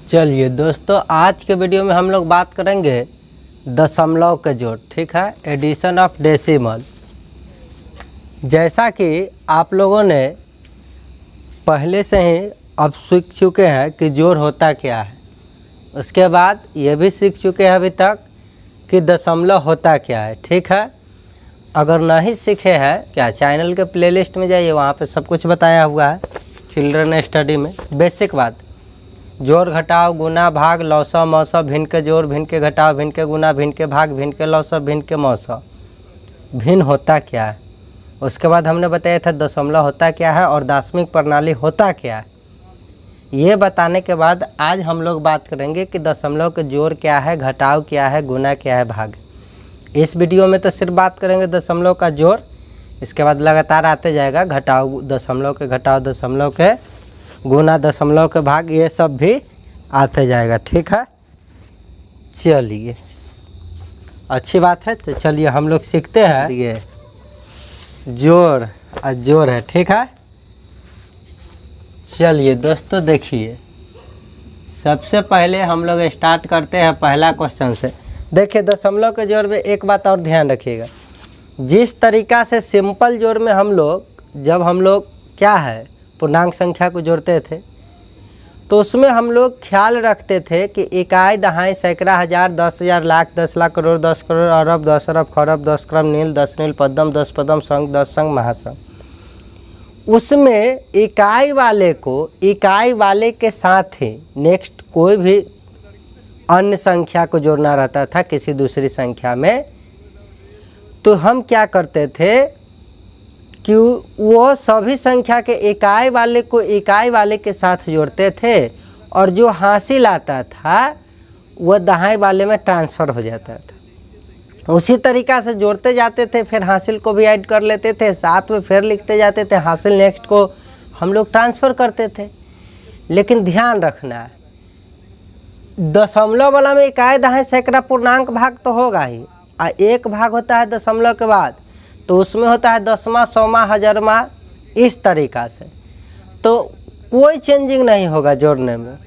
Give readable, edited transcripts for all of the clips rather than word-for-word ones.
चलिए दोस्तों, आज के वीडियो में हम लोग बात करेंगे दशमलव के जोड़। ठीक है, एडिशन ऑफ डेसिमल। जैसा कि आप लोगों ने पहले से ही अब सीख चुके हैं कि जोड़ होता क्या है, उसके बाद ये भी सीख चुके हैं अभी तक कि दशमलव होता क्या है। ठीक है, अगर नहीं सीखे हैं क्या, चैनल के प्लेलिस्ट में जाइए, वहाँ पे सब कुछ बताया हुआ है चिल्ड्रन स्टडी में। बेसिक बात, जोड़ घटाव गुना भाग लौसव मौसव, भिन्न के जोड़ भिन्न के घटाव भिन्न के गुना भिन्न के भाग भिन्न के लौसव भिन्न के मौसव, भिन्न होता क्या है। उसके बाद हमने बताया था दशमलव होता क्या है और दार्शनिक प्रणाली होता क्या है। ये बताने के बाद आज हम लोग बात करेंगे कि दशमलव के जोड़ क्या है, घटाव क्या है, गुना क्या है, भाग। इस वीडियो में तो सिर्फ बात करेंगे दशमलव का जोड़, इसके बाद लगातार आते जाएगा घटाव दशमलव के घटाव, दशमलव के गुना, दशमलव के भाग, ये सब भी आते जाएगा। ठीक है, चलिए अच्छी बात है। तो चलिए हम लोग सीखते हैं। ये जोड़ और जोड़ है। ठीक है, चलिए दोस्तों देखिए, सबसे पहले हम लोग स्टार्ट करते हैं पहला क्वेश्चन से। देखिए दशमलव के जोड़ में एक बात और ध्यान रखिएगा, जिस तरीका से सिंपल जोड़ में जब हम लोग क्या है पूर्णांक संख्या को जोड़ते थे, तो उसमें हम लोग ख्याल रखते थे कि इकाई दहाई सैकड़ा हजार 10,000 लाख 10 लाख करोड़ 10 करोड़ अरब 10 अरब खरब 10 क्रम नील 10 नील पद्म 10 पद्म संघ 10 संघ महासंघ। उसमें इकाई वाले को इकाई वाले के साथ ही नेक्स्ट कोई भी अन्य संख्या को जोड़ना रहता था किसी दूसरी संख्या में, तो हम क्या करते थे कि वो सभी संख्या के इकाई वाले को इकाई वाले के साथ जोड़ते थे और जो हासिल आता था वो दहाई वाले में ट्रांसफ़र हो जाता था। उसी तरीक़ा से जोड़ते जाते थे, फिर हासिल को भी ऐड कर लेते थे, साथ में फिर लिखते जाते थे, हासिल नेक्स्ट को हम लोग ट्रांसफ़र करते थे। लेकिन ध्यान रखना है, दशमलव वाला में इकाई दहाई सैकड़ा पूर्णांक भाग तो होगा ही, और एक भाग होता है दशमलव के बाद, तो उसमें होता है दसवां सौवां हजारवां, इस तरीक़ा से। तो कोई चेंजिंग नहीं होगा जोड़ने में।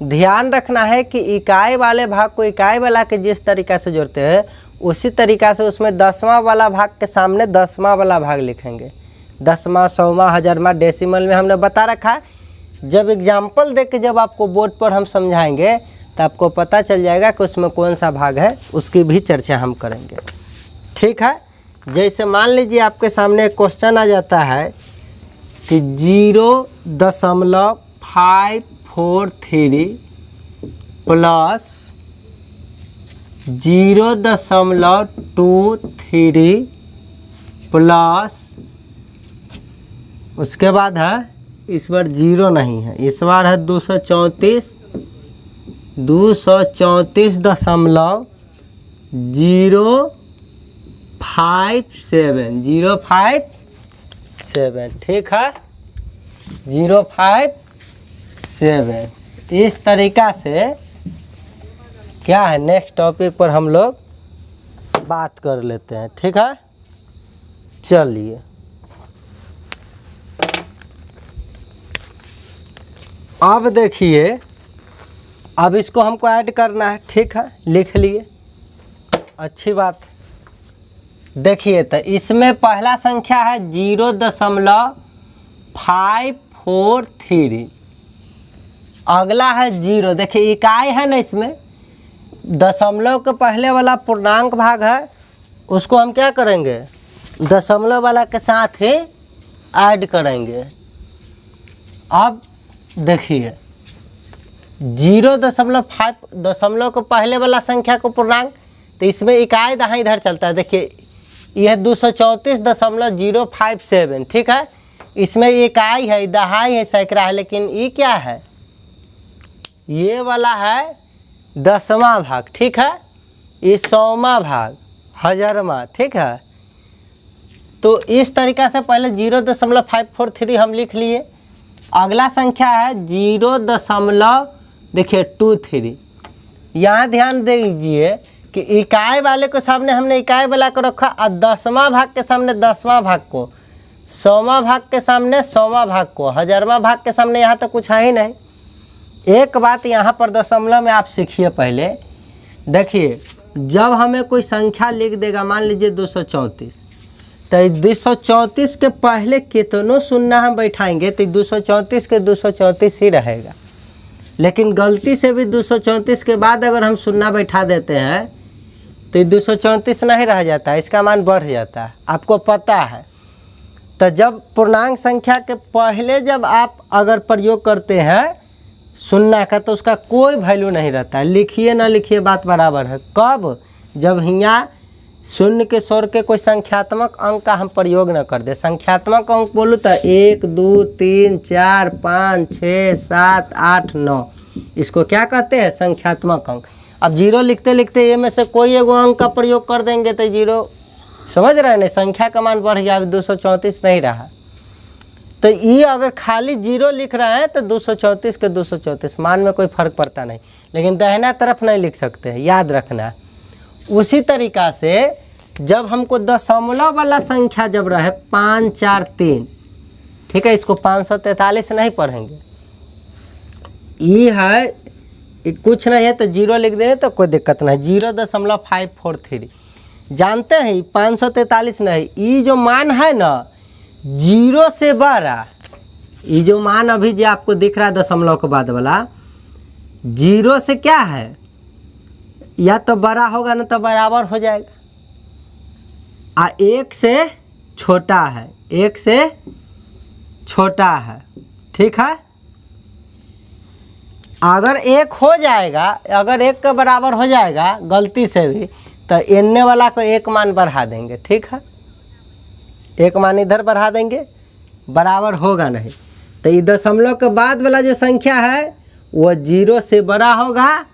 ध्यान रखना है कि इकाई वाले भाग को इकाई वाला के जिस तरीक़ा से जोड़ते हैं उसी तरीक़ा से उसमें दसवां वाला भाग के सामने दसवां वाला भाग लिखेंगे। दसवां सौवां हजारवां डेसिमल में हमने बता रखा है। जब एग्जाम्पल दे के जब आपको बोर्ड पर हम समझाएंगे तो आपको पता चल जाएगा कि उसमें कौन सा भाग है, उसकी भी चर्चा हम करेंगे। ठीक है, जैसे मान लीजिए आपके सामने एक क्वेश्चन आ जाता है कि 0.543 प्लस 0.23 प्लस, उसके बाद है, इस बार 0 नहीं है, इस बार है 234.057 ठीक है, 057। इस तरीक़ा से क्या है, नेक्स्ट टॉपिक पर हम लोग बात कर लेते हैं। ठीक है, चलिए अब देखिए, अब इसको हमको ऐड करना है। ठीक है, लिख लिए, अच्छी बात। देखिए तो इसमें पहला संख्या है 0.543, अगला है 0। देखिए इकाई है ना, इसमें दशमलव के पहले वाला पूर्णांक भाग है, उसको हम क्या करेंगे, दशमलव वाला के साथ ही ऐड करेंगे। अब देखिए 0.5 दशमलव के पहले वाला संख्या को पूर्णांक, तो इसमें इकाई दहाई इधर चलता है। देखिए यह 234.057। ठीक है, इसमें इकाई है, दहाई है, सैकड़ा है, लेकिन ये क्या है, ये वाला है दसवां भाग। ठीक है, ये सौवां भाग हजारवां। ठीक है, तो इस तरीक़ा से पहले 0.543 हम लिख लिए। अगला संख्या है 0.23। यहाँ ध्यान दीजिए कि इकाई वाले को सामने हमने इकाई वाला को रखा और दसवां भाग के सामने दसवां भाग को, सौवां भाग के सामने सौवां भाग को, हजारवां भाग के सामने यहाँ तो कुछ है ही नहीं। एक बात यहाँ पर दशमलव में आप सीखिए पहले। देखिए जब हमें कोई संख्या लिख देगा, मान लीजिए 234, तो 234 के पहले कितनों शून्य हम बैठाएंगे तो 234 के 234 ही रहेगा। लेकिन गलती से भी 234 के बाद अगर हम शून्य बैठा देते हैं तो 234 नहीं रह जाता, इसका मान बढ़ जाता है, आपको पता है। तो जब पूर्णांक संख्या के पहले जब आप अगर प्रयोग करते हैं शून्य का तो उसका कोई वैल्यू नहीं रहता। लिखिए ना लिखिए बात बराबर है। कब? जब यहाँ शून्य के स्वर के कोई संख्यात्मक अंक का हम प्रयोग न कर दे। संख्यात्मक अंक बोलूँ तो 1 2 3 4 5 6 7 8 9, इसको क्या कहते हैं? संख्यात्मक अंक। अब जीरो लिखते लिखते ये में से कोई एगो अंक का प्रयोग कर देंगे तो जीरो, समझ रहे हैं, संख्या का मान बढ़ गया, 234 नहीं रहा। तो ये अगर खाली जीरो लिख रहा है तो 234 के 234 मान में कोई फर्क पड़ता नहीं, लेकिन दाहिना तरफ नहीं लिख सकते हैं, याद रखना है। उसी तरीका से जब हमको दशमलव वाला संख्या जब रहे 5 4 3, ठीक है, इसको 543 नहीं पढ़ेंगे, ये है कुछ नहीं है तो जीरो लिख देंगे तो कोई दिक्कत नहीं। 0.543 जानते हैं 543 नहीं, ये जो मान है ना जीरो से बड़ा, ये जो मान अभी जो आपको दिख रहा है दशमलव के बाद वाला, जीरो से क्या है, या तो बड़ा होगा ना तो बराबर हो जाएगा, आ एक से छोटा है, एक से छोटा है, ठीक है। अगर एक हो जाएगा, अगर एक के बराबर हो जाएगा गलती से भी तो एने वाला को एक मान बढ़ा देंगे, ठीक है, एक मान इधर बढ़ा देंगे, बराबर होगा नहीं। तो ये दशमलव के बाद वाला जो संख्या है वो जीरो से बड़ा होगा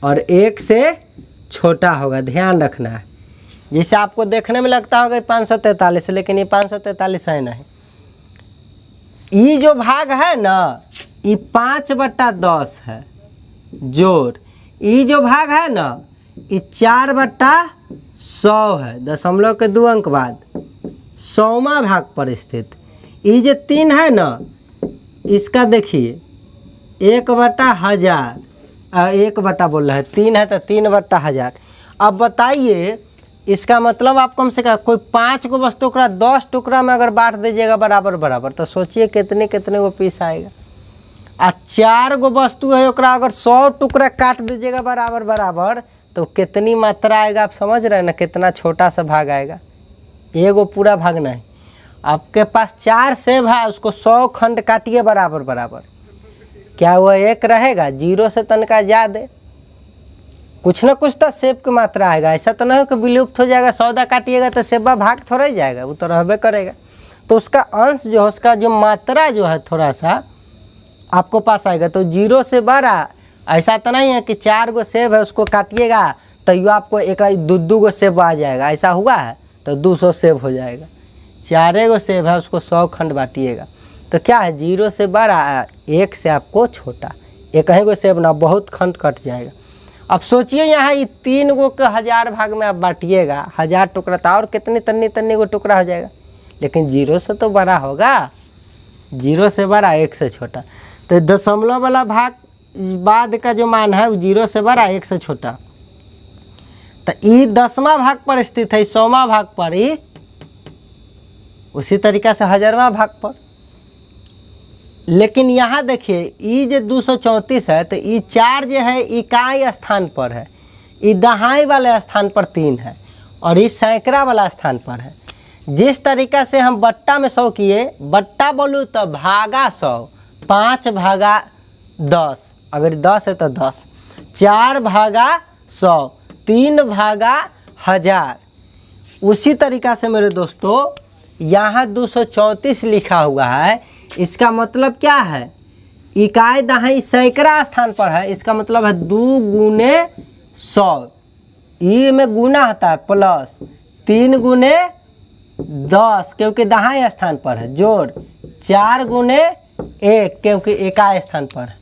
और एक से छोटा होगा, ध्यान रखना है। जैसे आपको देखने में लगता होगा 543, लेकिन ये 543 है नहीं। ये जो भाग है ना ये 5/10 है जोड़, ये जो भाग है ना ये 4/100 है, दशमलव के 2 अंक बाद 100वां भाग पर स्थित। ये जो 3 है ना इसका देखिए 1/1000, 1 बटा बोल रहा है, 3 है तो 3/1000। अब बताइए इसका मतलब आप कम से कम कोई 5 को वस्तु टुकड़ा 10 टुकड़ा में अगर बांट दीजिएगा बराबर बराबर, तो सोचिए कितने कितने को पीस आएगा। आ 4 गो वस्तु है ओकरा अगर 100 टुकड़ा काट दीजिएगा बराबर बराबर तो कितनी मात्रा आएगा, आप समझ रहे हैं ना, कितना छोटा सा भाग आएगा, एगो पूरा भाग नहीं। आपके पास 4 सेब है, उसको 100 खंड काटिए बराबर बराबर, क्या वह एक रहेगा? जीरो से तनका ज़्यादा, कुछ ना कुछ तो सेब की मात्रा आएगा। ऐसा तो नहीं हो कि विलुप्त हो जाएगा, 100 काटिएगा तो सेबा भाग थोड़ा ही जाएगा, वो तो रहबे करेगा। तो उसका अंश जो है, उसका जो मात्रा जो है थोड़ा सा आपको पास आएगा। तो जीरो से बड़ा, ऐसा तो नहीं है कि 4 गो सेब है उसको काटिएगा तो ये आपको एक 2 गो सेब आ जाएगा, ऐसा हुआ है तो 200 सेब हो जाएगा। 4 गो सेब है उसको 100 खंड बांटिएगा तो क्या है, जीरो से बड़ा, एक से आपको छोटा, एक ही गो सेब ना बहुत खंड कट जाएगा। अब सोचिए यहाँ ये 3 गो के 1000 भाग में आप बांटिएगा, 1000 टुकड़ा तो और कितने तन्नी गो टुकड़ा हो जाएगा, लेकिन जीरो से तो बड़ा होगा, जीरो से बड़ा एक से छोटा। तो दशमलव वाला भाग बाद का जो मान है वो जीरो से बड़ा एक से छोटा। तो ये 10वां भाग पर स्थित है, 100वां भाग पर, ही उसी तरीका से 1000वां भाग पर। लेकिन यहाँ देखिए ये जो 234 है तो ये 4 जो है इकाई स्थान पर है, ये दहाई वाले स्थान पर 3 है और ये सैकड़ा वाला स्थान पर है। जिस तरीका से हम बट्टा में 100 किए, बट्टा बोलूँ तो भागा 100, 5 भागा 10, अगर 10 है तो 10, 4 भागा 100, 3 भागा 1000। उसी तरीका से मेरे दोस्तों यहाँ 234 लिखा हुआ है, इसका मतलब क्या है, इकाई दहाई सैकड़ा स्थान पर है, इसका मतलब है 2 गुने 100, ये में गुना होता है प्लस 3 गुने 10 क्योंकि दहाई स्थान पर है, जोड़ 4 गुने 1 क्योंकि इकाई स्थान पर है,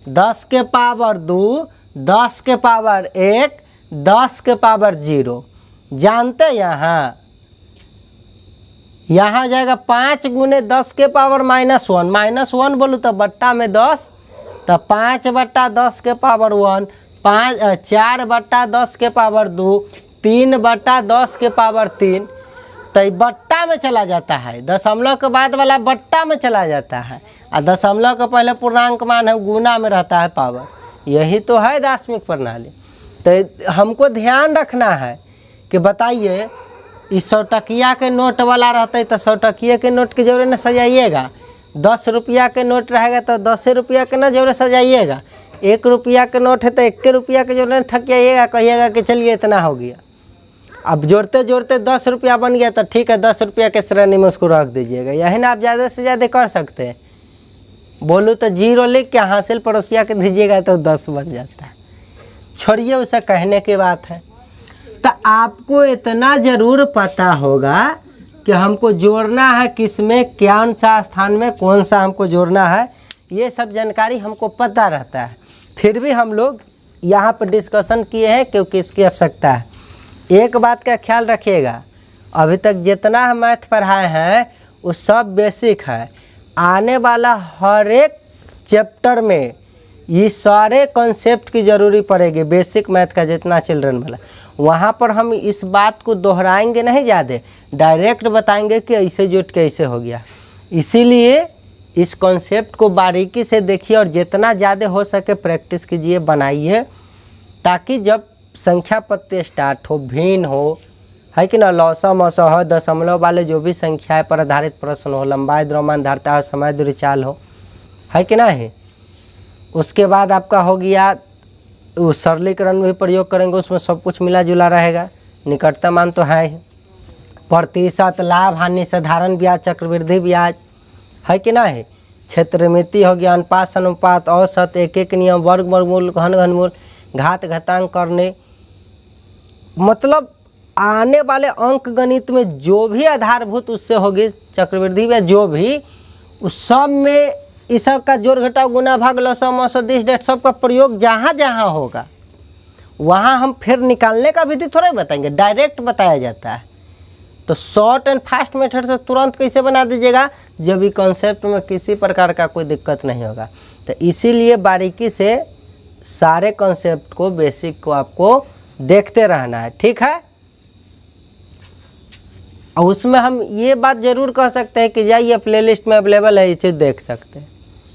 10 के पावर 2, 10 के पावर 1, 10 के पावर 0। जानते यहाँ जाएगा 5 गुने 10 के पावर -1, -1 बोलूँ तो बट्टा में 10 तो 5/10 के पावर 1, 4/10 के पावर 2, 3/10 के पावर 3, तो ये बट्टा में चला जाता है, दशमलव के बाद वाला बट्टा में चला जाता है, और दशमलव के पहले पूर्णांक मान है गुना में रहता है पावर। यही तो है दार्शनिक प्रणाली। तो हमको ध्यान रखना है कि बताइए, इस 100 टकिया के नोट वाला रहता है तो 100 टकिया के नोट की जरूरत न सजाइएगा, 10 रुपया के नोट रहेगा तो 10 रुपया के न जरूरत सजाइएगा, 1 रुपया के नोट है तो 1 रुपया के जरूरत थक जाइएगा, कहिएगा कि चलिए इतना हो गया। अब जोड़ते जोड़ते 10 रुपया बन गया तो ठीक है, 10 रुपया के श्रेणी में उसको रख दीजिएगा। यही ना आप ज़्यादा से ज़्यादा कर सकते हैं। बोलूँ तो 0 लिख के हासिल पड़ोसिया के दीजिएगा तो 10 बन जाता है। छोड़िए, उसे कहने की बात है। तो आपको इतना ज़रूर पता होगा कि हमको जोड़ना है किस में, कौन सा स्थान में कौन सा हमको जोड़ना है, ये सब जानकारी हमको पता रहता है। फिर भी हम लोग यहाँ पर डिस्कशन किए हैं क्योंकि इसकी आवश्यकता है। एक बात का ख्याल रखिएगा, अभी तक जितना हम मैथ पढ़ाए हैं वो सब बेसिक है। आने वाला हर एक चैप्टर में ये सारे कॉन्सेप्ट की ज़रूरी पड़ेगी, बेसिक मैथ का जितना चिल्ड्रन वाला। वहाँ पर हम इस बात को दोहराएंगे नहीं, ज़्यादा डायरेक्ट बताएंगे कि ऐसे जुट के ऐसे हो गया। इसीलिए इस कॉन्सेप्ट को बारीकी से देखिए और जितना ज़्यादा हो सके प्रैक्टिस कीजिए, बनाइए, ताकि जब संख्या पत्ते स्टार्ट हो, भिन्न हो, है कि ना, लौसा मौसा हो, दशमलव वाले जो भी संख्याएं पर आधारित प्रश्न हो, लंबाई द्रव्यमान धारता हो, समय दूरी चाल हो, है कि ना है। उसके बाद आपका हो गया वो सरलीकरण भी प्रयोग करेंगे, उसमें सब कुछ मिला जुला रहेगा। निकटता मान तो है ही, प्रतिशत, लाभ हानि, साधारण ब्याज, चक्रवृद्धि ब्याज, है कि ना है। क्षेत्रमिति हो गया, अनुपात अनुपात, औसत, एक एक नियम, वर्ग वर्गमूल, घन घनमूल, घात घातांक करने, मतलब आने वाले अंक गणित में जो भी आधारभूत उससे होगी चक्रवृद्धि ब्याज, जो भी उस सब में इस सब का जोड़ घटाव गुना भाग लसम औसत दिस डेट सब का प्रयोग जहाँ जहाँ होगा वहाँ हम फिर निकालने का विधि थोड़ा ही बताएंगे, डायरेक्ट बताया जाता है। तो शॉर्ट एंड फास्ट मेथड से तुरंत कैसे बना दीजिएगा, जब भी कॉन्सेप्ट में किसी प्रकार का कोई दिक्कत नहीं होगा। तो इसीलिए बारीकी से सारे कॉन्सेप्ट को, बेसिक को आपको देखते रहना है, ठीक है। और उसमें हम ये बात ज़रूर कह सकते हैं कि जाइए प्लेलिस्ट में अवेलेबल है, ये चीज़ देख सकते हैं,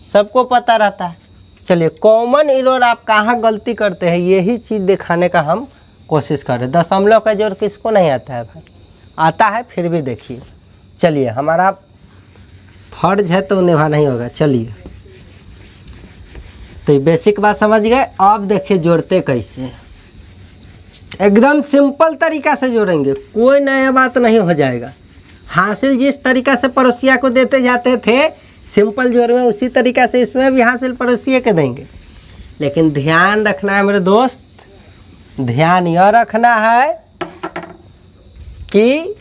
सबको पता रहता है। चलिए, कॉमन एरर आप कहाँ गलती करते हैं यही चीज़ दिखाने का हम कोशिश कर रहे हैं। दशमलव का जोड़ किसको नहीं आता है भाई, आता है, फिर भी देखिए। चलिए, हमारा फर्ज है तो निभा नहीं होगा। चलिए, तो ये बेसिक बात समझ गए। अब देखिए जोड़ते कैसे, एकदम सिंपल तरीका से जोड़ेंगे, कोई नया बात नहीं हो जाएगा। हासिल जिस तरीका से पड़ोसिया को देते जाते थे सिंपल जोड़ में, उसी तरीका से इसमें भी हासिल पड़ोसिया के देंगे। लेकिन ध्यान रखना है मेरे दोस्त, ध्यान यह रखना है कि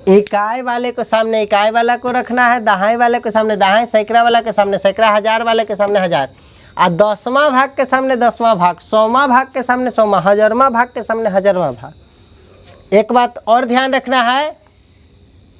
इकाई वाले को सामने इकाई वाला को रखना है, दहाई वाले के सामने दहाई, सैकड़ा वाला के सामने सैकड़ा, हजार वाले के सामने हजार, और 10वां भाग के सामने 10वां भाग, 100वां भाग के सामने 100वां, 1000वां भाग के सामने 1000वां भाग। एक बात और ध्यान रखना है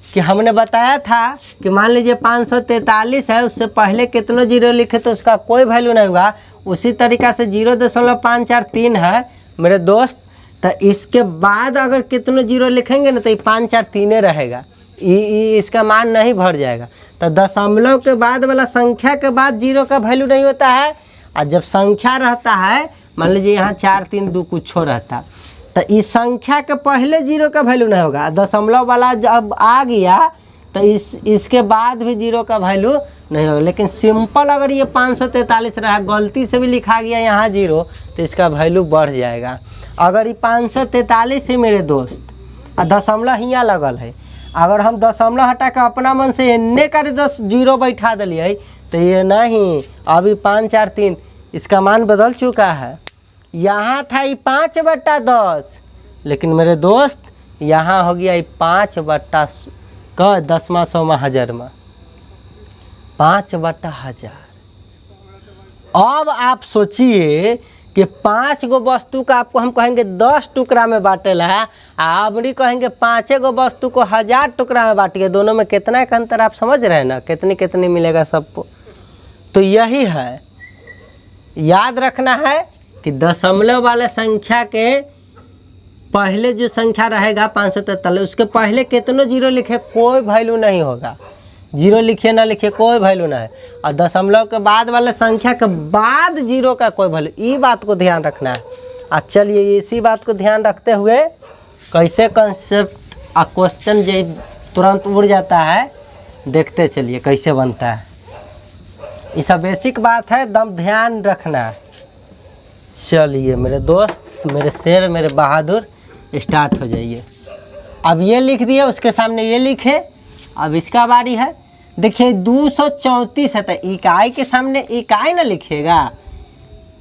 कि हमने बताया था कि मान लीजिए 543 है, उससे पहले कितने जीरो लिखे तो उसका कोई वैल्यू नहीं होगा। उसी तरीका से 0.543 है मेरे दोस्त, तो इसके बाद अगर कितने जीरो लिखेंगे ना तो ये 543 रहेगा, इसका मान नहीं भर जाएगा। तो दशमलव के बाद वाला संख्या के बाद जीरो का वैल्यू नहीं होता है, और जब संख्या रहता है, मान लीजिए यहाँ 4 3 2 कुछ रहता, तो इस संख्या के पहले जीरो का वैल्यू नहीं होगा। दशमलव वाला जब आ गया तो इसके बाद भी जीरो का वैल्यू नहीं होगा। लेकिन सिंपल अगर ये 543 रहा, गलती से भी लिखा गया यहाँ जीरो, तो इसका वैल्यू बढ़ जाएगा। अगर ये 543 है मेरे दोस्त, और दशमलव यहाँ लगल है, अगर हम दशमलव हटा के अपना मन से इन्ने कर 10 जीरो बैठा दिलिए तो ये नहीं, अभी 543 इसका मान बदल चुका है। यहाँ था ये 5/10, लेकिन मेरे दोस्त यहाँ हो गया ये 5/10 का 10वां 100वां 1000वां, 5/1000। अब आप सोचिए कि 5 गो वस्तु का आपको हम कहेंगे 10 टुकड़ा में बांटेला है, आपनी कहेंगे 5 गो वस्तु को 1000 टुकड़ा में बांटिए, दोनों में कितना का अंतर आप समझ रहे हैं ना, कितनी कितनी मिलेगा सबको। तो यही है याद रखना है कि दशमलव वाले संख्या के पहले जो संख्या रहेगा 543 उसके पहले कितनों जीरो लिखे कोई वैल्यू नहीं होगा। जीरो लिखिए ना लिखिए कोई वैल्यू ना है। और दशमलव के बाद वाले संख्या के बाद जीरो का कोई वैल्यू, ये बात को ध्यान रखना है। चलिए इसी बात को ध्यान रखते हुए कैसे कंसेप्ट क्वेश्चन जो तुरंत उड़ जाता है देखते चलिए कैसे बनता है। ये सब बेसिक बात है, दम ध्यान रखना। चलिए मेरे दोस्त, मेरे शेर, मेरे बहादुर, स्टार्ट हो जाइए। अब ये लिख दिए, उसके सामने ये लिखे। अब इसका बारी है। देखिए 234 है तो इकाई के सामने इकाई ना लिखिएगा,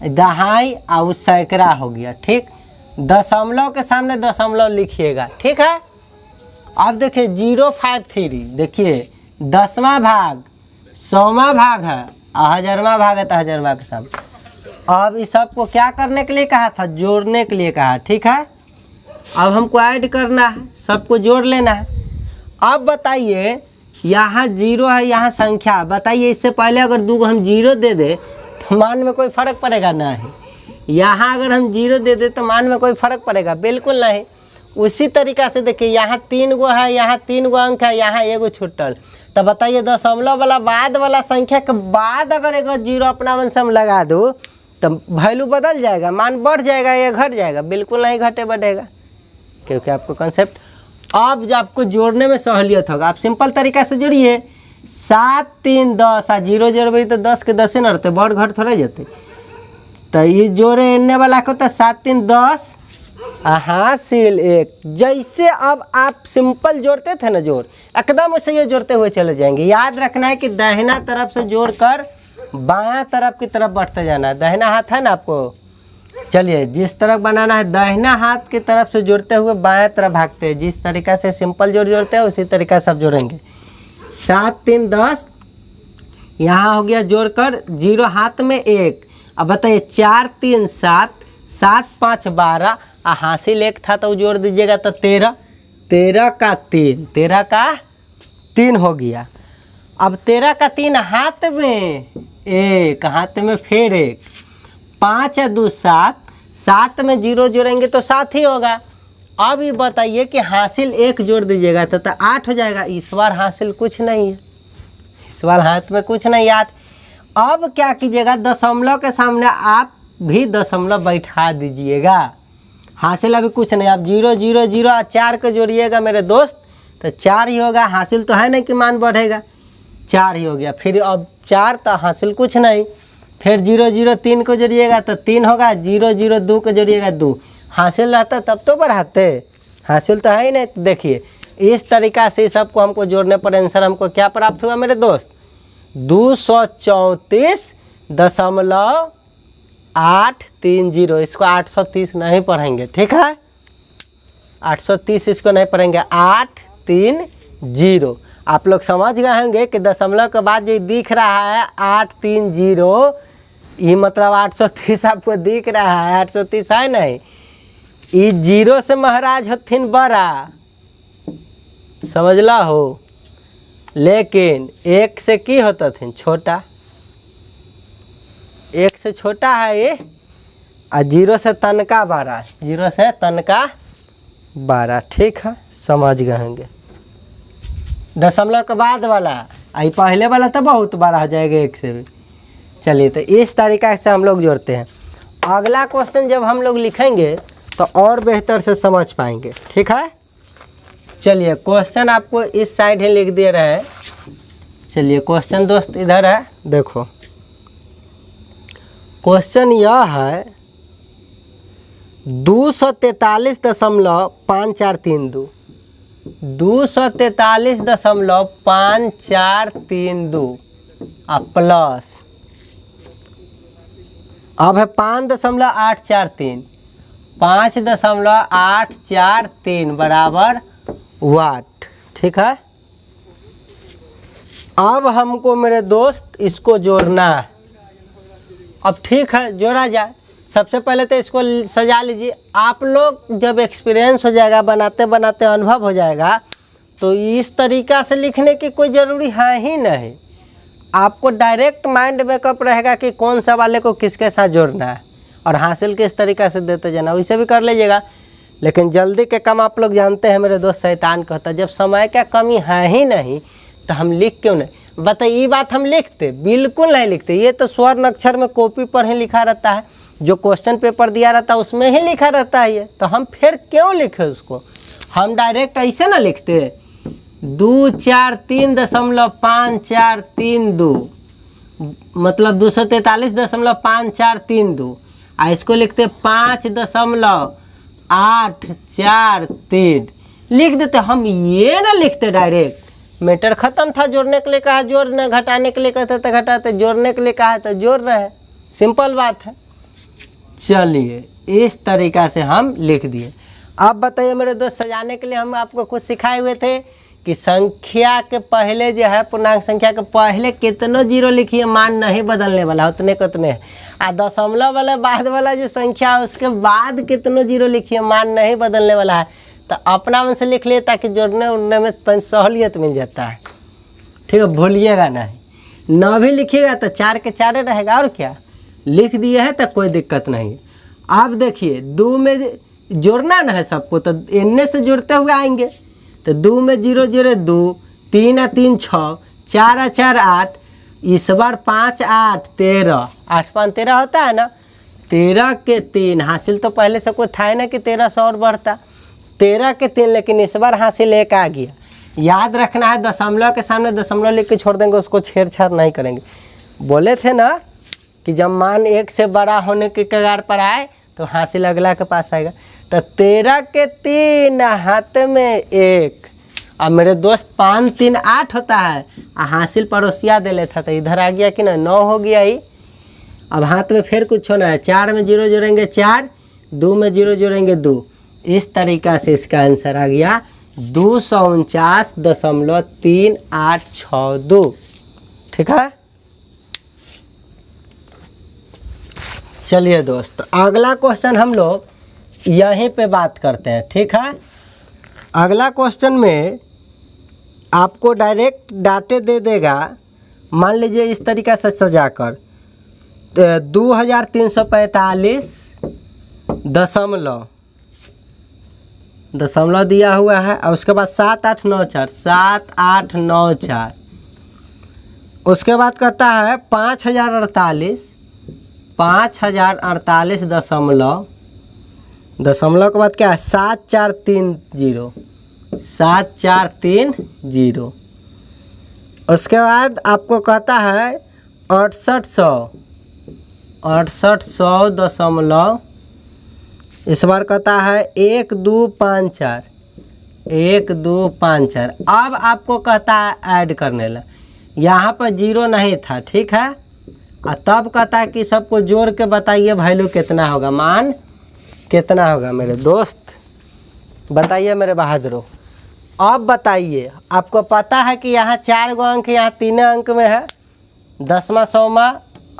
दहाई और सैकड़ा हो गया, ठीक। दशमलव के सामने दशमलव लिखिएगा, ठीक है। अब देखिए 053, देखिए 10वां भाग 100वां भाग है और 1000वां भाग है तो 1000वां के सामने। अब इस सब को क्या करने के लिए कहा था? जोड़ने के लिए कहा, ठीक है। अब हमको ऐड करना है, सबको जोड़ लेना है। अब बताइए यहाँ जीरो है, यहाँ संख्या, बताइए इससे पहले अगर 2 को हम जीरो दे दे तो मान में कोई फ़र्क पड़ेगा? नहीं। यहाँ अगर हम जीरो दे दे तो मान में कोई फ़र्क पड़ेगा? बिल्कुल नहीं। उसी तरीक़ा से देखिए यहाँ 3 गो है, यहाँ 3 गो अंक है, यहाँ एगो छूटल। तो बताइए दशमलव वाला बाद वाला संख्या के बाद अगर एगो जीरो अपना मन से हम लगा दूँ तो वैल्यू बदल जाएगा, मान बढ़ जाएगा या घट जाएगा? बिल्कुल नहीं घटे बढ़ेगा, क्योंकि आपको कंसेप्ट अब जब आपको जोड़ने में सहूलियत होगा। आप सिंपल तरीका से जोड़िए। 7 3 10 आ 0 जोड़बे तो 10 के 10 न रहते, बढ़ घट थोड़ा जाते। तो ये जोड़े एने वाला को तो 7 3 10 हासिल 1। जैसे अब आप सिंपल जोड़ते थे ना जोड़, एकदम उसे ये जोड़ते हुए चले जाएंगे। याद रखना है कि दाहिना तरफ से जोड़कर बायां तरफ की तरफ बढ़ते जाना है। दाहिना हाथ है ना आपको, चलिए जिस तरफ बनाना है दाहिना हाथ की तरफ से जोड़ते हुए बाएं तरफ भागते हैं। जिस तरीका से सिंपल जोड़ते हैं उसी तरीका से आप जोड़ेंगे। 7 3 10 यहाँ हो गया जोड़कर, 0 हाथ में 1। अब बताइए 4 3 7 7 5 12 हासिल 1 था तो जोड़ दीजिएगा तो 13 13 का 3 13 का 3 हो गया। अब 13 का 3 हाथ में 1, हाथ में फिर 1, 5 या 2 7 7 में 0 जोड़ेंगे तो 7 ही होगा। अब ये बताइए कि हासिल 1 जोड़ दीजिएगा तो 8 हो जाएगा। इस बार हासिल कुछ नहीं है, इस बार हाथ में कुछ नहीं याद। अब क्या कीजिएगा, दशमलव के सामने आप भी दशमलव बैठा दीजिएगा। हासिल अभी कुछ नहीं, आप 0 0 0 और 4 को जोड़िएगा मेरे दोस्त तो 4 ही होगा। हासिल तो है नहीं कि मान बढ़ेगा, 4 ही हो गया। फिर अब 4 तो हासिल कुछ नहीं। फिर 0 0 3 को जोड़िएगा तो 3 होगा। 0 0 2 को जोड़िएगा 2। हासिल रहता तब तो बढ़ाते, हासिल तो है ही नहीं। देखिए इस तरीका से सबको हमको जोड़ने पर आंसर हमको क्या प्राप्त हुआ मेरे दोस्त? 234.830। इसको 830 नहीं पढ़ेंगे, ठीक है। 830 इसको नहीं पढ़ेंगे, 830। आप लोग समझ गए होंगे कि दशमलव के बाद जो दिख रहा है 830, ये मतलब 830 आपको दिख रहा है। 830 है नहीं, ये 0 से महाराज हथिन बड़ा, समझला हो। लेकिन 1 से की होता थे छोटा, 1 से छोटा है ये, और 0 से तनका बड़ा, 0 से तनका बड़ा, ठीक है। समझ गए होंगे। दशमलव के बाद वाला आई पहले वाला तो बहुत बड़ा हो जाएगा 1 से भी। चलिए तो इस तरीका से हम लोग जोड़ते हैं। अगला क्वेश्चन जब हम लोग लिखेंगे तो और बेहतर से समझ पाएंगे, ठीक है। चलिए क्वेश्चन आपको इस साइड ही लिख दे रहे हैं। चलिए क्वेश्चन दोस्त इधर है, देखो क्वेश्चन यह है 243.5432 243.5432 प्लस अब है 5.843 5.843 बराबर वाट, ठीक है। अब हमको मेरे दोस्त इसको जोड़ना है। अब ठीक है जोड़ा जाए। सबसे पहले तो इसको सजा लीजिए। आप लोग जब एक्सपीरियंस हो जाएगा, बनाते बनाते अनुभव हो जाएगा, तो इस तरीका से लिखने की कोई ज़रूरी है ही नहीं। आपको डायरेक्ट माइंड मेकअप रहेगा कि कौन सा वाले को किसके साथ जोड़ना है और हासिल किस तरीक़ा से देते जाना, वैसे भी कर लीजिएगा। लेकिन जल्दी के काम आप लोग जानते हैं मेरे दोस्त शैतान कहता है, जब समय का कमी है ही नहीं तो हम लिख क्यों नहीं। बताइए, ये बात हम लिखते बिल्कुल नहीं लिखते, ये तो स्वर्ण अक्षर में कॉपी पर ही लिखा रहता है, जो क्वेश्चन पेपर दिया रहता है उसमें ही लिखा रहता है ये, तो हम फिर क्यों लिखे उसको। हम डायरेक्ट ऐसे ना लिखते 243.5432 मतलब 243.5432 इसको लिखते 5.843 लिख देते। हम ये ना लिखते डायरेक्ट, मैटर ख़त्म था। जोड़ने के लिए कहा जोड़ना, घटाने के लिए कहते तो घटाते, जोड़ने के लिए कहा तो जोड़ रहे हैं, सिंपल बात है। चलिए इस तरीक़ा से हम लिख दिए। अब बताइए मेरे दोस्त, सजाने के लिए हम आपको कुछ सिखाए हुए थे कि संख्या के पहले जो है, पूर्णांक संख्या के पहले कितनों जीरो लिखिए, मान नहीं बदलने वाला, उतने कितने है। और दशमलव वाला बाद वाला जो संख्या है उसके बाद कितनों जीरो लिखिए, मान नहीं बदलने वाला है। तो अपना मन से लिख लिए ताकि जोड़ने उड़ने में सहूलियत मिल जाता है। ठीक है, भूलिएगा नहीं। न भी लिखिएगा तो 4 के 4 रहेगा, और क्या लिख दिए है तो कोई दिक्कत नहीं। अब देखिए 2 में जोड़ना ना है सबको, तो इनने से जुड़ते हुए आएंगे। तो 2 में 0 0 2, 3 और 3 6, 4 और 4 8, इस बार 5 8 13, 8 5 13 होता है ना। 13 के 3 हासिल तो पहले से कोई था ना कि 13 से और बढ़ता, 13 के 3, लेकिन इस बार हासिल 1 आ गया। याद रखना है, दशमलव के सामने दशमलव लिख के छोड़ देंगे, उसको छेड़छाड़ नहीं करेंगे। बोले थे ना कि जब मान 1 से बड़ा होने के कगार पर आए तो हासिल अगला के पास आएगा। तो 13 के 3 हाथ में 1। अब मेरे दोस्त 5 3 8 होता है, हासिल पड़ोसिया दे लेता था, इधर आ गया कि ना 9 हो गया ही। अब हाथ में फिर कुछ होना है, 4 में 0 जोड़ेंगे 4, 2 में 0 जोड़ेंगे 2। इस तरीक़ा से इसका आंसर आ गया 249.3862। ठीक है, चलिए दोस्त अगला क्वेश्चन हम लोग यहीं पे बात करते हैं। ठीक है, अगला क्वेश्चन में आपको डायरेक्ट डाटे दे देगा। मान लीजिए इस तरीक़ा से सजाकर 2345 दशमलव दिया हुआ है, और उसके बाद 7894 7894, उसके बाद कहता है 5048 दशमलव के बाद क्या है 7430। उसके बाद आपको कहता है 6800 दशमलव, इस बार कहता है 1254। अब आपको कहता है ऐड करने ला, यहाँ पर 0 नहीं था। ठीक है, और तब कहता है कि सबको जोड़ के बताइए वैल्यू कितना होगा, मान कितना होगा। मेरे दोस्त बताइए मेरे बहादुरों, अब बताइए। आपको पता है कि यहाँ 4 गो अंक, यहाँ 3 अंक में है, 10वां 100वां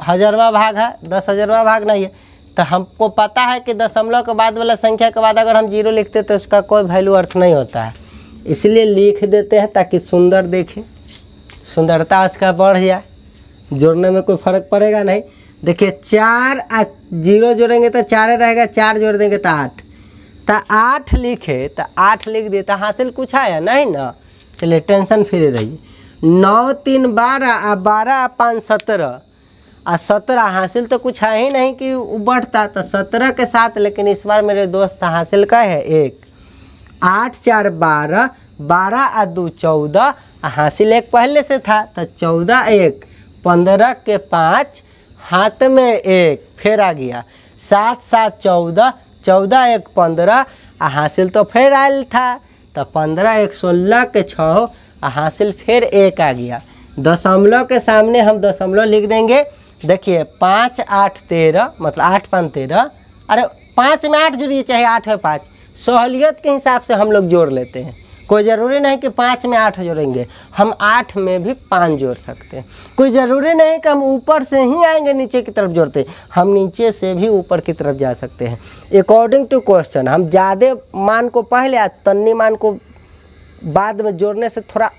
1000वां भाग है, 10,000वां भाग नहीं है। तो हमको पता है कि दशमलव के बाद वाला संख्या के बाद अगर हम 0 लिखते तो उसका कोई वैल्यू अर्थ नहीं होता है, इसलिए लिख देते हैं ताकि सुंदर देखे, सुंदरता उसका बढ़ जाए, जोड़ने में कोई फ़र्क पड़ेगा नहीं। देखिए 4 और 0 जोड़ेंगे तो 4 रहेगा, 4 जोड़ देंगे तो 8, तो 8 लिखे तो 8 लिख दिए, तो हासिल कुछ आया नहीं ना। चलिए टेंशन फ्री रहिए। 9 3 12 और 12 और 5 17 और 17 हासिल तो कुछ है ही नहीं कि वो बढ़ता, तो 17 के साथ, लेकिन इस बार मेरे दोस्त हासिल का है 1। 8 4 12, 12 और 2 14, हासिल 1 पहले से था, तो 14 1 15 के 5 हाथ में 1 फिर आ गया, 7 7 14, 14 1 15, हासिल तो फिर आयल था, तो 15 1 16 के 6, हासिल फिर 1 आ गया। दशमलव के सामने हम दशमलव लिख देंगे। देखिए 5 8 13, मतलब 8 5 13, अरे 5 में 8 जुड़िए चाहे 8 में 5, सहूलियत के हिसाब से हम लोग जोड़ लेते हैं। कोई ज़रूरी नहीं कि 5 में 8 जोड़ेंगे, हम 8 में भी 5 जोड़ सकते हैं। कोई ज़रूरी नहीं कि हम ऊपर से ही आएंगे नीचे की तरफ जोड़ते, हम नीचे से भी ऊपर की तरफ जा सकते हैं। अकॉर्डिंग टू क्वेश्चन हम ज़्यादा मान को पहले तन्नी मान को बाद में जोड़ने से थोड़ा,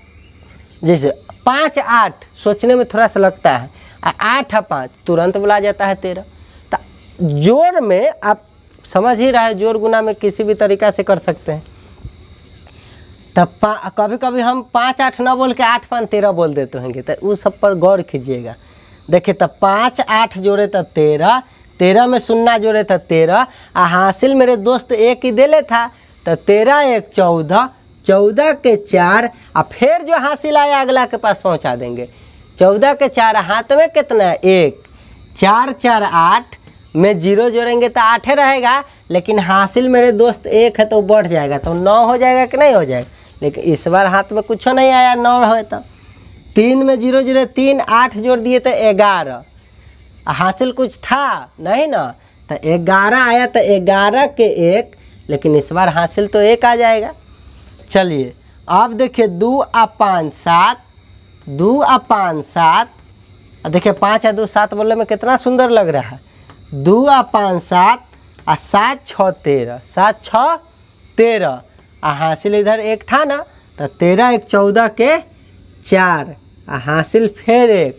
जैसे 5 8 सोचने में थोड़ा सा लगता है, 8 और 5 तुरंत बुला जाता है 13। तो जोड़ में आप समझ ही रहा है, जोड़ गुना में किसी भी तरीका से कर सकते हैं। तब कभी कभी हम 5 8 न बोल के 8 5 13 बोल देते होंगे, तो उस सब पर गौर कीजिएगा। देखिए तब 5 8 जोड़े तब 13, 13 में 0 जोड़े था 13, हासिल मेरे दोस्त एक ही दे था, तो 13 1 14, 14 के 4, और फिर जो हासिल आया अगला के पास पहुंचा देंगे। 14 के 4 हाथ में कितना है 1, 4 4 8 में 0 जोड़ेंगे तो 8 रहेगा, लेकिन हासिल मेरे दोस्त 1 है तो बढ़ जाएगा, तो 9 हो जाएगा कि नहीं हो जाएगा। लेकिन इस बार हाथ में कुछ नहीं आया, 9 है। तो 3 में 0 0 3, 8 जोड़ दिए तो 11, हासिल कुछ था नहीं ना, तो 11 आया, तो 11 के 1, लेकिन इस बार हासिल तो 1 आ जाएगा। चलिए अब देखिए 2 और 5 7, 2 और 5 7, देखिए 5 और 2 7 बोलने में कितना सुंदर लग रहा है। 2 और 5 7 और 7 6 13, 7 6 13, हासिल इधर 1 था ना, तो 13 1 14 के 4, हासिल फिर 1।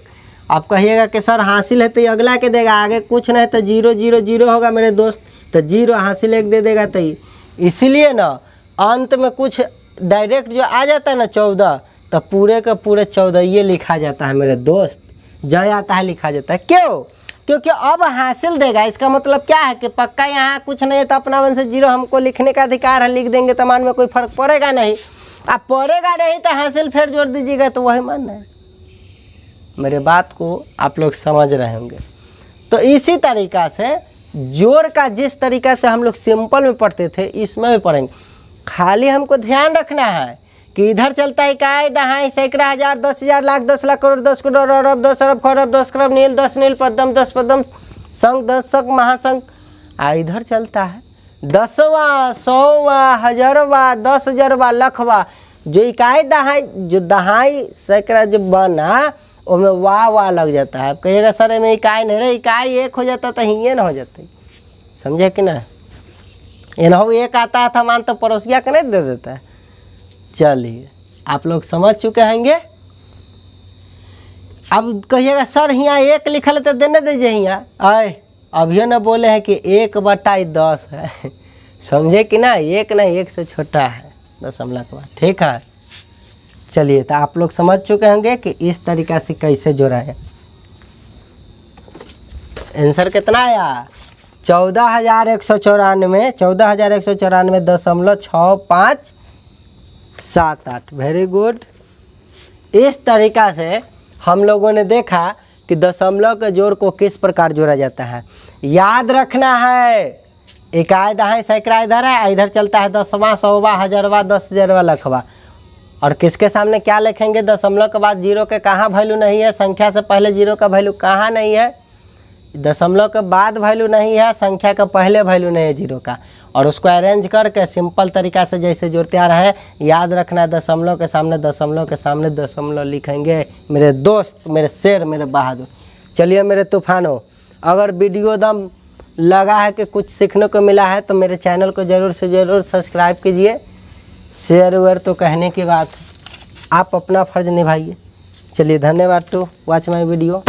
आप कहिएगा कि सर हासिल है तो अगला के देगा, आगे कुछ नहीं तो 0 0 0 होगा मेरे दोस्त, तो 0 हासिल 1 दे देगा। तो इसलिए ना अंत में कुछ डायरेक्ट जो आ जाता है ना 14, तो पूरे का पूरे 14 ये लिखा जाता है मेरे दोस्त, जय आता है लिखा जाता है। क्यों? क्योंकि अब हासिल देगा, इसका मतलब क्या है कि पक्का यहाँ कुछ नहीं है तो अपना मन से 0 हमको लिखने का अधिकार है, लिख देंगे तो मान में कोई फर्क पड़ेगा नहीं। अब पड़ेगा नहीं तो हासिल फिर जोड़ दीजिएगा, तो वही मानना है। मेरे बात को आप लोग समझ रहे होंगे। तो इसी तरीका से जोड़ का जिस तरीका से हम लोग सिंपल में पढ़ते थे इसमें भी पढ़ेंगे। खाली हमको ध्यान रखना है कि इधर चलता है इकाई दहाई सैकड़ा हजार 10,000 लाख 10 लाख करोड़ 10 करोड़ अरब 10 अरब खरब 10 खरब नील 10 नील पद्म 10 पद्म संघ 10 संघ महासंघ। इधर चलता है 10वां 100वां हजारवा 10,000वां लखवा। जो इकाई दहाई जो दहाई सैकड़ा जब बना उसमें वाह लग जाता है। आप कहिएगा सर में इकाई नहीं रहे, इकाई 1 हो जाता तो ही न हो जाता, समझे कि ना। इन्हों 1 आता था मान तो पड़ोसिया का नहीं दे देता है। चलिए आप लोग समझ चुके होंगे। अब कहिएगा सर यहाँ 1 लिखल है तो देने दीजिए यहाँ, अभी न बोले हैं कि 1/10 है, समझे कि ना। 1 नहीं 1 से छोटा है दशमलव के बाद, ठीक है। चलिए तो आप लोग समझ चुके होंगे कि इस तरीका से कैसे जोड़ा है। आंसर कितना आया 14,194, 14,194.6578। Very good. इस तरीका से हम लोगों ने देखा कि दशमलव के जोड़ को किस प्रकार जोड़ा जाता है। याद रखना है इकाई दहाई सैकड़ा इधर है, इधर चलता है 10वां 100वां हजारवा 10,000वां लखवा। और किसके सामने क्या लिखेंगे, दशमलव के बाद 0 के कहाँ वैल्यू नहीं है, संख्या से पहले 0 का वैल्यू कहाँ नहीं है, दशमलव के बाद वैल्यू नहीं है, संख्या का पहले वैल्यू नहीं है 0 का। और उसको अरेंज करके सिंपल तरीका से जैसे जोड़ते आ रहे हैं, याद रखना है दशमलव के सामने दशमलव लिखेंगे मेरे दोस्त, मेरे शेर, मेरे बहादुर। चलिए मेरे तूफानों, अगर वीडियो दम लगा है कि कुछ सीखने को मिला है तो मेरे चैनल को ज़रूर से ज़रूर सब्सक्राइब कीजिए। शेयर वेयर तो कहने की बात है, आप अपना फ़र्ज़ निभाइए। चलिए धन्यवाद टू वॉच माय वीडियो।